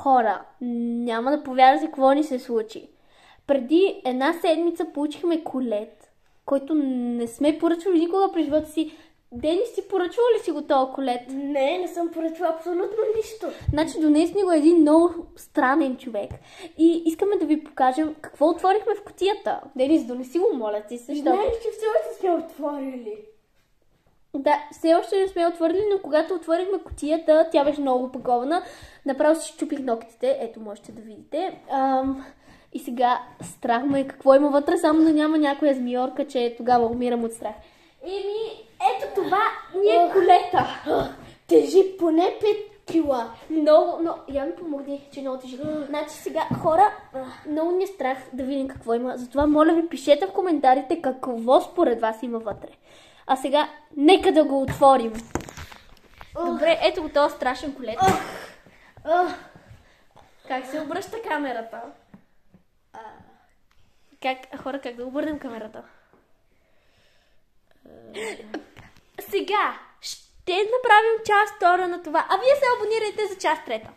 Хора, няма да повярвате какво ни се случи. Преди една седмица получихме колет, който не сме поръчвали никога през живота си. Денис, ти поръчвал ли си го този колет? Не съм поръчвала абсолютно нищо. Значи донес ни го един много странен човек. И искаме да ви покажем какво отворихме в кутията. Денис, донеси го, моля ти се. Знаеш, че все още сме отворили. Да, все още не сме отворили, но когато отворихме кутията, тя беше много опакована. Направо си щупих ногтите. Ето, можете да видите. И сега страх ме какво има вътре, само да няма някоя змиорка, че тогава умирам от страх. Ето това ни е колета. Тежи поне 5 кила. Много, но я ми помогни, че много тежи. Значи сега, хора, много ни е страх да видим какво има. Затова моля ви, пишете в коментарите какво според вас има вътре. А сега, нека да го отворим. Добре, ето го този страшен колет. Как се обръща камерата? Хора, как да обърнем камерата? Сега ще направим част втора на това, а вие се абонирайте за част трета.